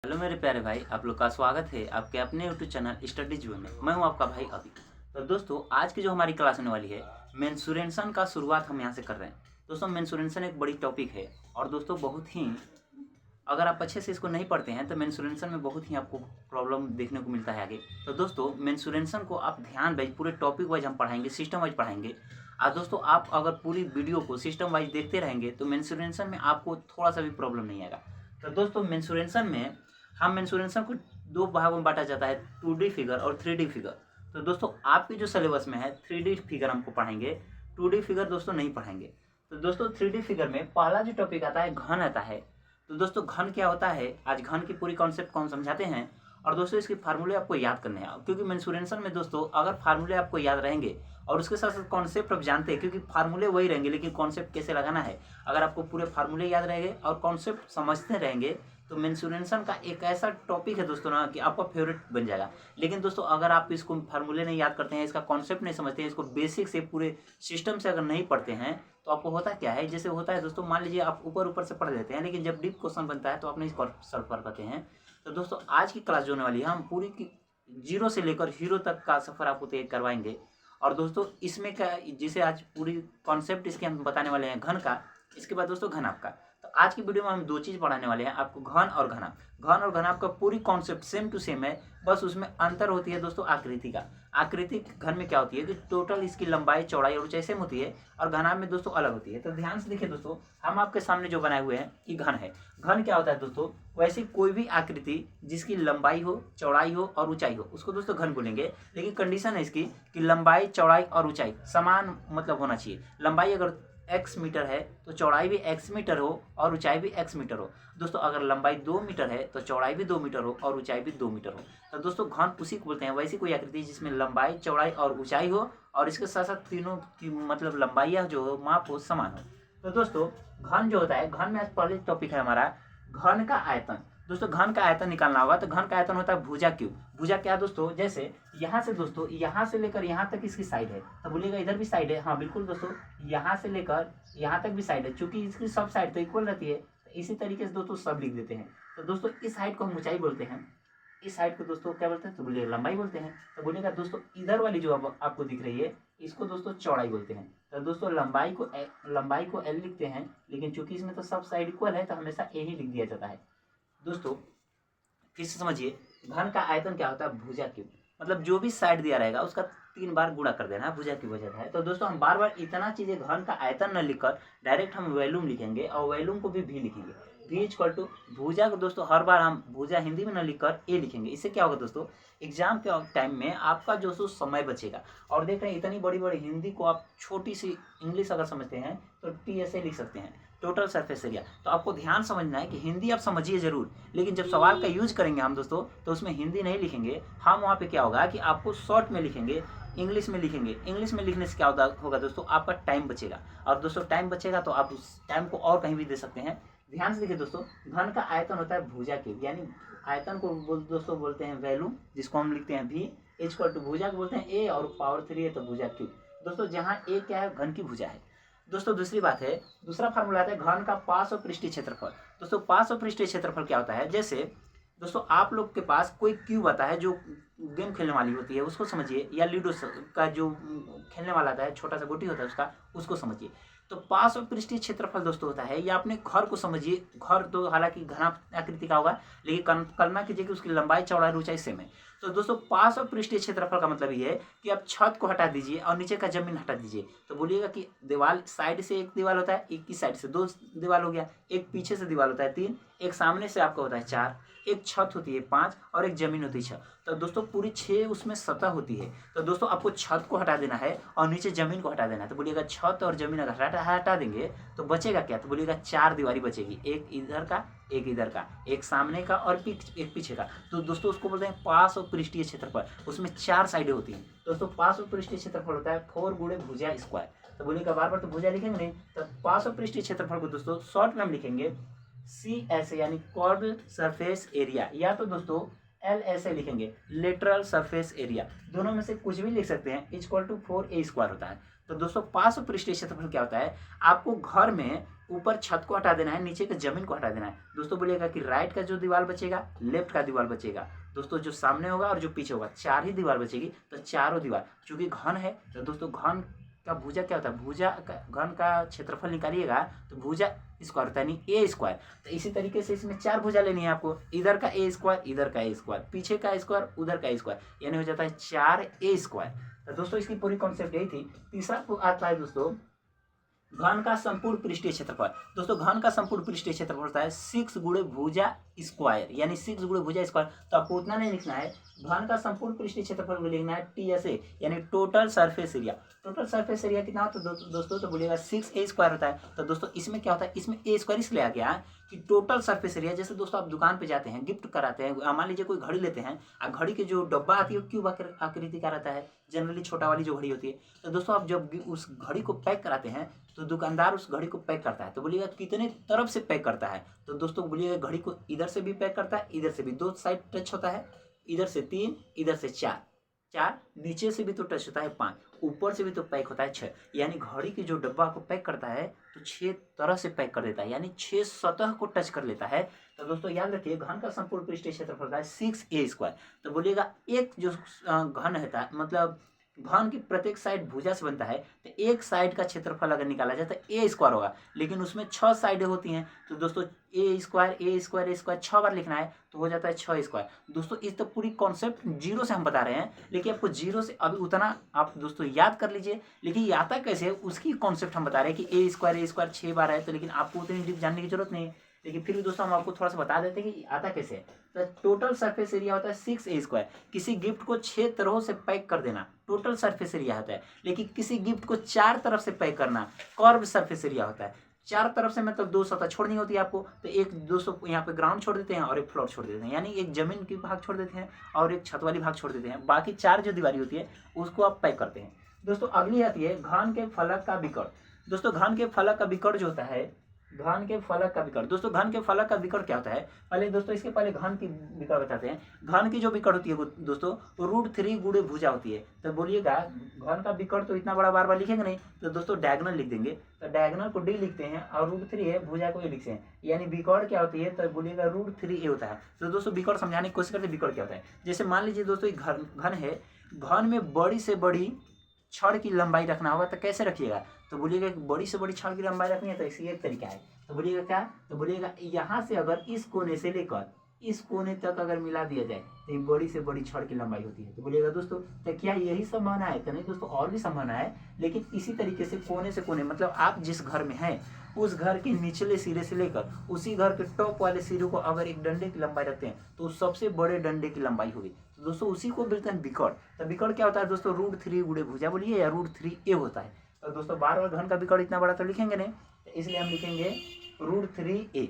Hello मेरे प्यारे भाई, आप लोग का स्वागत है आपके अपने यूट्यूब चैनल स्टडी जीवन में। मैं हूं आपका भाई अभी। तो दोस्तों, आज की जो हमारी क्लास होने वाली है, मेंसुरेशन का शुरुआत हम यहां से कर रहे हैं। दोस्तों, मेंसुरेशन एक बड़ी टॉपिक है और दोस्तों बहुत ही, अगर आप अच्छे से इसको नहीं पढ़ते हैं तो मेंसुरेशन में बहुत ही आपको प्रॉब्लम देखने को मिलता है आगे। तो दोस्तों, मेंसुरेशन को आप ध्यान वाइज पूरे टॉपिक वाइज हम पढ़ाएंगे, सिस्टम वाइज पढ़ाएंगे। और दोस्तों, आप अगर पूरी वीडियो को सिस्टम वाइज देखते रहेंगे तो मेंसुरेशन में आपको थोड़ा सा भी प्रॉब्लम नहीं आएगा। तो दोस्तों, मेंसुरेशन में हम मेंसुरेशन को दो भागों में बांटा जाता है, 2D फिगर और 3D फिगर। तो दोस्तों, आपके जो सिलेबस में है 3D फिगर हमको पढ़ाएंगे, 2D फिगर दोस्तों नहीं पढ़ाएंगे। तो दोस्तों, 3D फिगर में पहला जो टॉपिक आता है घन आता है। तो दोस्तों, घन क्या होता है, आज घन की पूरी कॉन्सेप्ट को हम समझाते हैं। और दोस्तों, इसके फार्मूले आपको याद करने हैं, क्योंकि मेंसुरेशन में दोस्तों अगर फार्मूले आपको याद रहेंगे और उसके साथ साथ कॉन्सेप्ट आप जानते हैं, क्योंकि फार्मूले वही रहेंगे लेकिन कॉन्सेप्ट कैसे लगाना है, अगर आपको पूरे फार्मूले याद रहेंगे और कॉन्सेप्ट समझते रहेंगे तो मेंसुरेशन का एक ऐसा टॉपिक है दोस्तों ना कि आपका फेवरेट बन जाएगा। लेकिन दोस्तों, अगर आप इसको फार्मूले नहीं याद करते हैं, इसका कॉन्सेप्ट नहीं समझते हैं, इसको बेसिक से पूरे सिस्टम से अगर नहीं पढ़ते हैं तो आपको होता क्या है, जैसे होता है दोस्तों, मान लीजिए आप ऊपर ऊपर से पढ़ लेते हैं लेकिन जब डीप क्वेश्चन बनता है तो आप नहीं सॉल्व कर पाते हैं। तो दोस्तों, आज की क्लास जो होने वाली है, हम पूरी की जीरो से लेकर हीरो तक का सफर आपको तय करवाएंगे। और दोस्तों, इसमें क्या, जिसे आज पूरी कॉन्सेप्ट इसके हम बताने वाले हैं घन का, इसके बाद दोस्तों घन आपका। तो आज की वीडियो में हम दो चीज़ पढ़ाने वाले हैं आपको, घन और घना। घन और घना आपका पूरी कॉन्सेप्ट सेम टू सेम है, बस उसमें अंतर होती है दोस्तों आकृति का। आकृति घन में क्या होती है कि टोटल इसकी लंबाई चौड़ाई और ऊंचाई सेम होती है, और घना में दोस्तों अलग होती है। तो ध्यान से देखिए दोस्तों, हम आपके सामने जो बनाए हुए हैं ये घन है। घन क्या होता है दोस्तों, वैसी कोई भी आकृति जिसकी लंबाई हो, चौड़ाई हो और ऊंचाई हो, उसको दोस्तों घन बोलेंगे। लेकिन कंडीशन है इसकी कि लंबाई, चौड़ाई और ऊंचाई समान मतलब होना चाहिए। लंबाई अगर x मीटर है तो चौड़ाई भी x मीटर हो और ऊंचाई भी x मीटर हो। दोस्तों, अगर लंबाई 2 मीटर है तो चौड़ाई भी 2 मीटर हो और ऊंचाई भी 2 मीटर हो। तो दोस्तों, घन उसी को बोलते हैं, वैसी कोई आकृति जिसमें लंबाई, चौड़ाई और ऊंचाई हो और इसके साथ साथ तीनों की मतलब लंबाइयाँ जो हो, माप हो, समान हो। तो दोस्तों, घन जो होता है, घन में आज पहले टॉपिक है हमारा घन का आयतन। दोस्तों, घन का आयतन निकालना होगा तो घन का आयतन होता है भुजा क्यूब। भुजा क्या है दोस्तों, जैसे यहाँ से दोस्तों, यहाँ से लेकर यहाँ तक इसकी साइड है, तो बोलिएगा इधर भी साइड है। हाँ बिल्कुल दोस्तों, यहाँ से लेकर यहाँ तक भी साइड है, चूंकि इसकी सब साइड तो इक्वल रहती है, तो इसी तरीके से दोस्तों सब लिख देते हैं। तो दोस्तों, इस हाइट को हम ऊंचाई बोलते हैं, इस हाइट को दोस्तों क्या बोलते हैं, तो बोलिएगा लंबाई बोलते हैं। तो बोलिएगा दोस्तों, इधर वाली जो अब आपको दिख रही है इसको दोस्तों चौड़ाई बोलते हैं। तो दोस्तों, लंबाई को एल लिखते हैं, लेकिन चूंकि इसमें तो सब साइड इक्वल है तो हमेशा ए ही लिख दिया जाता है। दोस्तों, फिर से समझिए, घन का आयतन क्या होता है, भुजा क्यूब। मतलब जो भी साइड दिया रहेगा उसका 3 बार गुणा कर देना है, भुजा क्यूब हो जाता है। तो दोस्तों, हम बार बार इतना चीजें घन का आयतन न लिखकर डायरेक्ट हम वॉल्यूम लिखेंगे, और वॉल्यूम को भी लिखेंगे। v इक्वल टू भुजा को दोस्तों हर बार हम भुजा हिंदी में न लिखकर ए लिखेंगे। इससे क्या होगा दोस्तों, एग्जाम के टाइम में आपका जो सो समय बचेगा। और देख रहे हैं, इतनी बड़ी बड़ी हिंदी को आप छोटी सी इंग्लिश अगर समझते हैं तो TSA लिख सकते हैं, टोटल सरफेस एरिया। तो आपको ध्यान समझना है कि हिंदी आप समझिए जरूर, लेकिन जब सवाल का यूज करेंगे हम दोस्तों तो उसमें हिंदी नहीं लिखेंगे हम। वहाँ पे क्या होगा कि आपको शॉर्ट में लिखेंगे, इंग्लिश में लिखेंगे। इंग्लिश में लिखने से क्या होगा दोस्तों, आपका टाइम बचेगा, और दोस्तों टाइम बचेगा तो आप उस टाइम को और कहीं भी दे सकते हैं। ध्यान से देखिए दोस्तों, घन का आयतन होता है भुजा क्यूब, यानी आयतन को दोस्तों बोलते हैं वैल्यूम, जिसको हम लिखते हैं v इक्वल टू भुजा को बोलते हैं a, और पावर 3 है तो भुजा क्यूब। दोस्तों, जहाँ a क्या है, घन की भुजा है। दोस्तों, दूसरी बात है, दूसरा फार्मूला आता है घन का पार्श्व पृष्ठीय क्षेत्रफल। दोस्तों, पार्श्व पृष्ठीय क्षेत्रफल क्या होता है, जैसे दोस्तों आप लोग के पास कोई क्यूब आता है जो गेम खेलने वाली होती है, उसको समझिए, या लूडो का जो खेलने वाला आता है, छोटा सा गोटी होता है उसका, उसको समझिए। तो पार्श्व पृष्ठीय क्षेत्रफल दोस्तों होता है, या अपने घर को समझिए। घर तो हालांकि घना आकृति का होगा, लेकिन कल्पना कीजिए कि उसकी लंबाई, चौड़ाई, ऊंचाई सेम है। तो दोस्तों, पार्श्व पृष्ठीय क्षेत्रफल का मतलब ये है कि आप छत को हटा दीजिए और नीचे का जमीन हटा दीजिए। तो बोलिएगा कि दीवार साइड से एक दीवार होता है, एक की साइड से 2 दीवार हो गया, एक पीछे से दीवार होता है 3, एक सामने से आपका होता है 4, एक छत होती है 5, और एक जमीन होती है 6। तो दोस्तों, पूरी 6 उसमें सतह होती है। तो दोस्तों, आपको छत को हटा देना है और नीचे जमीन को हटा देना है। तो बोलिएगा छत और जमीन अगर हटा देंगे तो बचेगा क्या, तो बोलिएगा 4 दीवारी बचेगी, एक इधर का, एक इधर का, एक सामने का और एक पीछे का। तो दोस्तों, उसको बोलते हैं पार्श्व पृष्ठीय क्षेत्रफल। उसमें 4 साइडें होती हैं। दोस्तों, पार्श्व पृष्ठीय क्षेत्रफल होता है 4 गुणे भुजा स्क्वायर। तो बोलिएगा बार बार तो भुजा लिखेंगे नहीं, तो पार्श्व पृष्ठीय क्षेत्रफल को दोस्तों शॉर्ट में हम लिखेंगे CSA, यानी कर्व्ड सरफेस एरिया, या तो दोस्तों LSA लिखेंगे, लेटरल सरफेस एरिया। दोनों में से कुछ भी लिख सकते हैं, इक्वल टू 4A स्क्वायर होता है। तो दोस्तों, पार्श्व पृष्ठीय क्षेत्रफल क्या होता है, आपको घर में ऊपर छत को हटा देना है, नीचे के जमीन को हटा देना है। दोस्तों बोलिएगा कि राइट का जो दीवार बचेगा, लेफ्ट का दीवार बचेगा। दोस्तों जो सामने होगा और जो पीछे होगा, 4 ही दीवार बचेगी। तो चारों दीवार, चूंकि घन है तो दोस्तों घन का भुजा क्या होता है, भुजा घन का क्षेत्रफल निकालिएगा तो भुजा स्क्वायर होता है, यानी ए स्क्वायर। तो इसी तरीके से इसमें 4 भुजा लेनी है आपको, इधर का ए स्क्वायर, इधर का ए स्क्वायर, पीछे का स्क्वायर, उधर का स्क्वायर, यानी हो जाता है 4a स्क्वायर। तो दोस्तों इसकी पूरी कॉन्सेप्ट यही थी। तीसरा आता है दोस्तों घन का संपूर्ण पृष्ठीय क्षेत्रफल। दोस्तों घन का संपूर्ण पृष्ठीय क्षेत्रफल होता है 6 गुणे भुजा स्क्वायर, यानी 6 गुणे भुजा स्क्वायर। तो आपको उतना नहीं लिखना है, घन का संपूर्ण पृष्ठीय क्षेत्रफल को लिखना है TSA, यानी total surface area. Total surface area कितना होता है दोस्तों, तो बोलिएगा 6a स्क्वायर होता है। तो दोस्तों इसमें क्या होता है, इसमें a स्क्वायर इसलिए आ गया कि टोटल सरफेस एरिया, जैसे दोस्तों आप दुकान पे जाते हैं, गिफ्ट कराते हैं, मान लीजिए कोई घड़ी लेते हैं, और घड़ी के जो डब्बा आती है वो क्यूब आकृति का रहता है, जनरली छोटा वाली जो घड़ी होती है। तो दोस्तों आप जब उस घड़ी को पैक कराते हैं तो दुकानदार उस घड़ी को पैक करता है, तो बोलिएगा कितने तरफ से पैक करता है, तो दोस्तों बोलिएगा घड़ी को इधर से भी पैक करता है, इधर से भी, 2 साइड टच होता है, इधर से 3, इधर से 4, नीचे से भी तो टच होता है 5, ऊपर से भी तो पैक होता है 6, यानी घड़ी की जो डब्बा को पैक करता है तो 6 तरह से पैक कर देता है, यानी 6 सतह को टच कर लेता है। तो दोस्तों याद रखिए घन का संपूर्ण पृष्ठीय क्षेत्रफल होता है 6a स्क्वायर। तो बोलिएगा एक जो घन रहता है, मतलब घन की प्रत्येक साइड भुजा से बनता है, तो एक साइड का क्षेत्रफल अगर निकाला जाए तो ए स्क्वायर होगा, लेकिन उसमें 6 साइडें होती हैं, तो दोस्तों ए स्क्वायर 6 बार लिखना है तो हो जाता है 6 स्क्वायर। दोस्तों इस तो पूरी कॉन्सेप्ट जीरो से हम बता रहे हैं, लेकिन आपको जीरो से अभी उतना आप दोस्तों याद कर लीजिए, लेकिन ये आता कैसे है उसकी कॉन्सेप्ट हम बता रहे हैं कि ए स्क्वायर 6 बार है, तो लेकिन आपको उतनी डीप जानने की जरूरत नहीं है। लेकिन फिर भी दोस्तों हम आपको थोड़ा सा बता देते हैं कि आता कैसे है। तो टोटल सरफेस एरिया होता है 6a स्क्वायर। किसी गिफ्ट को 6 तरह से पैक कर देना टोटल सरफेस एरिया होता है, लेकिन किसी गिफ्ट को 4 तरफ से पैक करना कर्व सरफेस एरिया होता है। 4 तरफ से मतलब 2 सतह छोड़नी होती है आपको, तो एक 200 यहाँ पे ग्राउंड छोड़ देते हैं और एक फ्लोर छोड़ देते हैं, यानी एक जमीन की भाग छोड़ देते हैं और एक छत वाली भाग छोड़ देते हैं, बाकी 4 जो दीवारी होती है उसको आप पैक करते हैं। दोस्तों अगली आती है घन के फलक का विकर्ण। दोस्तों घन के फलक का विकर्ण जो होता है, घन के फलक का विकर्ण, दोस्तों घन के फलक का विकर्ण क्या होता है, पहले दोस्तों इसके पहले घन की विकर्ण बताते हैं। घन की जो विकर्ण होती है दोस्तों √3 गुणे भुजा होती है। तो बोलिएगा घन का विकर्ण तो इतना बड़ा बार बार लिखेंगे नहीं, तो दोस्तों डायगोनल लिख देंगे, तो डायगोनल को D लिखते हैं और √3 है, भुजा को A लिखते हैं, यानी विकर्ण क्या होती है, तो बोलिएगा √3a होता है। तो दोस्तों विकर्ण समझाने की कोशिश करते हैं विकर्ण क्या होता है। जैसे मान लीजिए दोस्तों घन है, घन में बड़ी से बड़ी छड़ की लंबाई रखना होगा, तो कैसे रखिएगा, तो बोलिएगा बड़ी से बड़ी छड़ की लंबाई रखनी है, तो इसी एक तरीका है। तो बोलिएगा क्या, तो बोलिएगा यहाँ से अगर इस कोने से लेकर इस कोने तक अगर मिला दिया जाए तो ये बड़ी से बड़ी छड़ की लंबाई होती है। तो बोलिएगा दोस्तों तो क्या यही संभावना है, तो नहीं दोस्तों और भी संभावना है, लेकिन इसी तरीके से कोने से कोने, मतलब आप जिस घर में हैं उस घर के निचले सिरे से लेकर उसी घर के टॉप वाले सिरे को अगर एक डंडे की लंबाई रखते हैं तो सबसे बड़े डंडे की लंबाई होगी। तो दोस्तों उसी को बोलते हैं विकर्ण। तो विकर्ण क्या होता है दोस्तों, √3 गुणे भुजा बोलिए या √3a होता है। तो दोस्तों बार बार घन का विकर्ण इतना बड़ा तो लिखेंगे नहीं, तो इसलिए हम लिखेंगे √3a।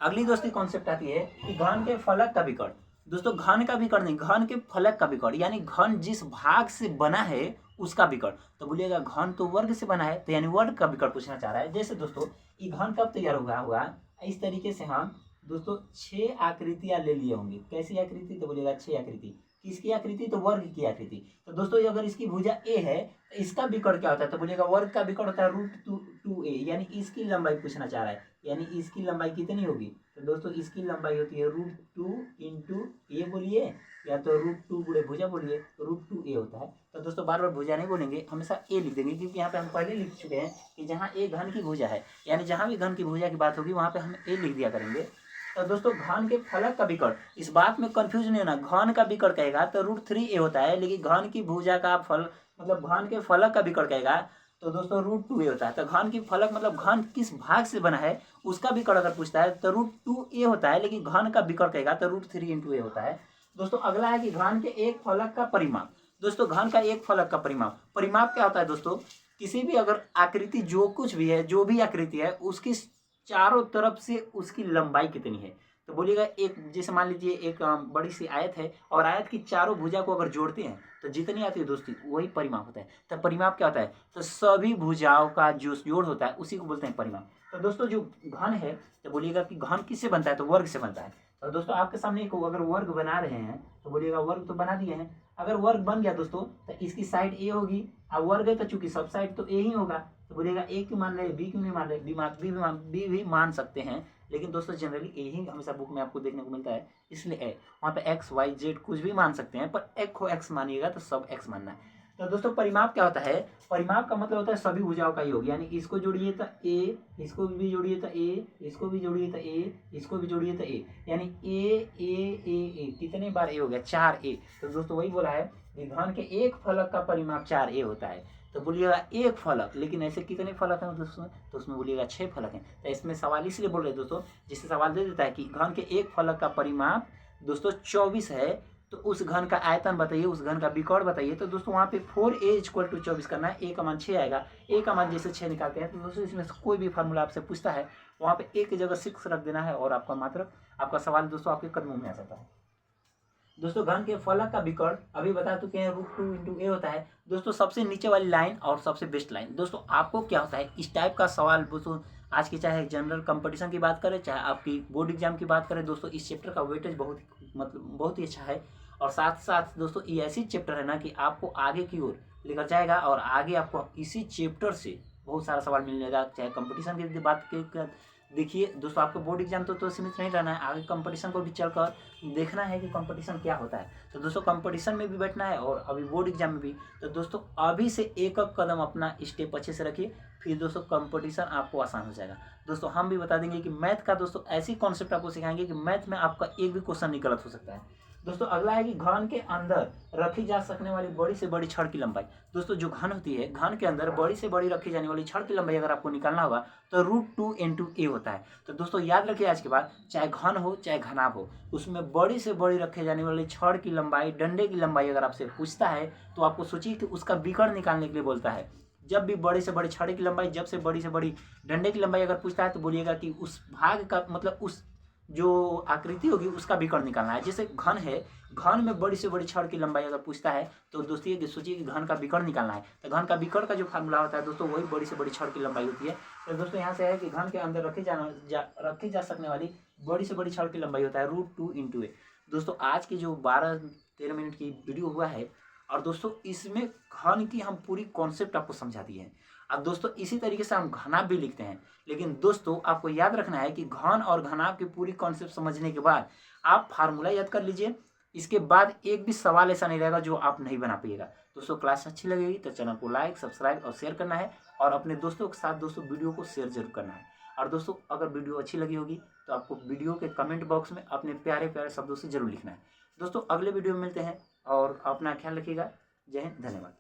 अगली दोस्ती कॉन्सेप्ट आती है कि घन के फलक का विकर्ण। दोस्तों घन का विकर्ण नहीं, घन के फलक का विकर्ण, यानी घन जिस भाग से बना है उसका विकर्ण। तो बोलिएगा घन तो वर्ग से बना है, तो यानी वर्ग का विकर्ण पूछना चाह रहा है। जैसे दोस्तों ये घन कब तैयार होगा इस तरीके से हम दोस्तों 6 आकृतियां ले लिए होंगे। कैसी आकृति, तो बोलिएगा 6 आकृति। किसकी आकृति, तो वर्ग की आकृति। तो दोस्तों अगर इसकी भुजा a है तो इसका विकर्ण क्या होता है, तो बोलिएगा वर्ग का विकर्ण होता है √2a, यानी इसकी लंबाई पूछना चाह रहा है, यानी इसकी लंबाई कितनी होगी, तो दोस्तों इसकी लंबाई होती है √2 × a बोलिए या तो √2 गुणे भुजा बोलिए, √2a होता है। तो दोस्तों बार बार भुजा नहीं बोलेंगे, हमेशा a लिख देंगे, क्योंकि यहाँ पे हम पहले लिख चुके हैं कि जहाँ a घन की भुजा है, यानी जहाँ भी घन की भुजा की बात होगी वहाँ पे हम a लिख दिया करेंगे। तो दोस्तों घन के फलक का विकर्ण, इस बात में कंफ्यूज नहीं होना, घन का विकर्ण कहेगा तो √3a होता है, लेकिन घन की भुजा का फल मतलब घन के फलक का विकर्ण कहेगा तो दोस्तों √2a होता है। तो घन की फलक मतलब घन किस भाग से बना है उसका विकर्ण अगर पूछता है तो √2a होता है, लेकिन घन का विकर्ण कहेगा तो √3 × a होता है। दोस्तों अगला है कि घन के एक फलक का परिमाप। दोस्तों घन का एक फलक का परिमाप क्या होता है दोस्तों, किसी भी अगर आकृति जो कुछ भी है, जो भी आकृति है उसकी चारों तरफ से उसकी लंबाई कितनी है। तो बोलिएगा एक, जैसे मान लीजिए एक बड़ी सी आयत है और आयत की चारों भुजा को अगर जोड़ते हैं तो जितनी आती है दोस्ती वही परिमाप होता है। तो परिमाप क्या होता है, तो सभी भुजाओं का जो जोड़ होता है उसी को बोलते हैं परिमाप। तो दोस्तों जो घन है तो बोलिएगा कि घन किससे बनता है, तो वर्ग से बनता है। तो दोस्तों आपके सामने एक अगर वर्ग बना रहे हैं तो बोलिएगा वर्ग तो बना दिए हैं। अगर वर्ग बन गया दोस्तों तो इसकी साइड a होगी, और वर्ग है तो चूंकि सब साइड तो a ही होगा, तो बोलिएगा ए क्यों मान रहे, बी क्यों नहीं मान रहे, बी भी मान सकते हैं, लेकिन दोस्तों जनरली ए ही हमेशा बुक में आपको देखने को मिलता है, इसलिए ए। वहाँ पे एक्स वाई जेड कुछ भी मान सकते हैं, पर एक को एक्स मानिएगा तो सब एक्स मानना है। तो दोस्तों परिमाप क्या होता है, परिमाप का मतलब होता है सभी भुजाओं का योग, यानी इसको जोड़िए तो ए, इसको भी जोड़िए तो ए, इसको भी जोड़िए तो ए, इसको भी जोड़िए तो ए, यानी ए ए ए ए, कितने बार ए हो गया, 4 ए। तो दोस्तों वही बोला है कि घन के एक फलक का परिमाप 4 ए होता है। तो बोलिएगा एक फलक, लेकिन ऐसे कितने फलक हैं दोस्तों, तो उसमें बोलिएगा 6 फलक हैं। तो इसमें सवाल इसलिए बोल रहे हैं दोस्तों, जिससे सवाल दे देता है कि घन के एक फलक का परिमाप दोस्तों 24 है, तो उस घन का आयतन बताइए, उस घन का विकर्ण बताइए। तो दोस्तों वहाँ पे 4a = 24 करना है, a का मान 6 आएगा, a का मान जैसे 6 निकालते हैं। तो दोस्तों इसमें से कोई भी फार्मूला आपसे पूछता है, वहाँ पे a की जगह 6 रख देना है, और आपका मात्र आपका सवाल दोस्तों आपके कदमों में आ जाता है। दोस्तों घन के फलक का विकर्ण अभी बता चुके हैं, √2 × a होता है। दोस्तों सबसे नीचे वाली लाइन और सबसे बेस्ट लाइन, दोस्तों आपको क्या होता है इस टाइप का सवाल, दोस्तों आज की चाहे जनरल कंपटीशन की बात करें, चाहे आपकी बोर्ड एग्जाम की बात करें, दोस्तों इस चैप्टर का वेटेज बहुत ही अच्छा है। और साथ साथ दोस्तों ये ऐसी चैप्टर है ना कि आपको आगे की ओर लेकर जाएगा, और आगे आपको इसी चैप्टर से बहुत सारा सवाल मिलेगा। चाहे कंपटीशन की बात देखिए दोस्तों, आपको बोर्ड एग्जाम तो सीमित नहीं रहना है, आगे कंपटीशन को भी चलकर देखना है कि कंपटीशन क्या होता है। तो दोस्तों कंपटीशन में भी बैठना है और अभी बोर्ड एग्जाम में भी। तो दोस्तों अभी से एक कदम अपना स्टेप अच्छे से रखिए, फिर दोस्तों कंपटीशन आपको आसान हो जाएगा। दोस्तों हम भी बता देंगे कि मैथ का दोस्तों ऐसी कॉन्सेप्ट आपको सिखाएंगे कि मैथ में आपका एक भी क्वेश्चन नहीं गलत हो सकता है। दोस्तों अगला है कि घन के अंदर रखी जा सकने वाली बड़ी से बड़ी छड़ की लंबाई। दोस्तों जो घन होती है, घन के अंदर बड़ी से बड़ी रखी जाने वाली छड़ की लंबाई अगर आपको निकालना होगा तो √2 × a होता है। तो दोस्तों याद रखिए आज के बाद, चाहे घन हो चाहे घनाभ हो, उसमें बड़ी से बड़ी रखे जाने वाली छड़ की लंबाई, डंडे की लंबाई अगर आपसे पूछता है तो आपको सोचिए कि उसका विकर्ण निकालने के लिए बोलता है। जब भी बड़ी से बड़ी छड़ की लंबाई, जब से बड़ी बड़ी डंडे की लंबाई अगर पूछता है तो बोलिएगा कि उस भाग का मतलब उस जो आकृति होगी उसका विकर्ण निकालना है। जैसे घन है, घन में बड़ी से बड़ी छड़ की लंबाई अगर पूछता है तो दोस्तों ये सोचिए कि घन का विकर्ण निकालना है। तो घन का विकर्ण का जो फार्मूला होता है दोस्तों वही बड़ी से बड़ी छड़ की लंबाई होती है। तो दोस्तों यहाँ से है कि घन के अंदर रखी जा सकने वाली बड़ी से बड़ी छड़ की लंबाई होता है √2 × a। दोस्तों आज की जो 12-13 मिनट की वीडियो हुआ है, और दोस्तों इसमें घन की हम पूरी कॉन्सेप्ट आपको समझा दी है। अब दोस्तों इसी तरीके से हम घनाभ भी लिखते हैं, लेकिन दोस्तों आपको याद रखना है कि घन और घनाभ की पूरी कॉन्सेप्ट समझने के बाद आप फार्मूला याद कर लीजिए। इसके बाद एक भी सवाल ऐसा नहीं रहेगा जो आप नहीं बना पाइएगा। दोस्तों क्लास अच्छी लगेगी तो चैनल को लाइक, सब्सक्राइब और शेयर करना है, और अपने दोस्तों के साथ दोस्तों वीडियो को शेयर जरूर करना है। और दोस्तों अगर वीडियो अच्छी लगी होगी तो आपको वीडियो के कमेंट बॉक्स में अपने प्यारे प्यारे शब्दों से जरूर लिखना है। दोस्तों अगले वीडियो में मिलते हैं, और अपना ख्याल रखिएगा। जय हिंद, धन्यवाद।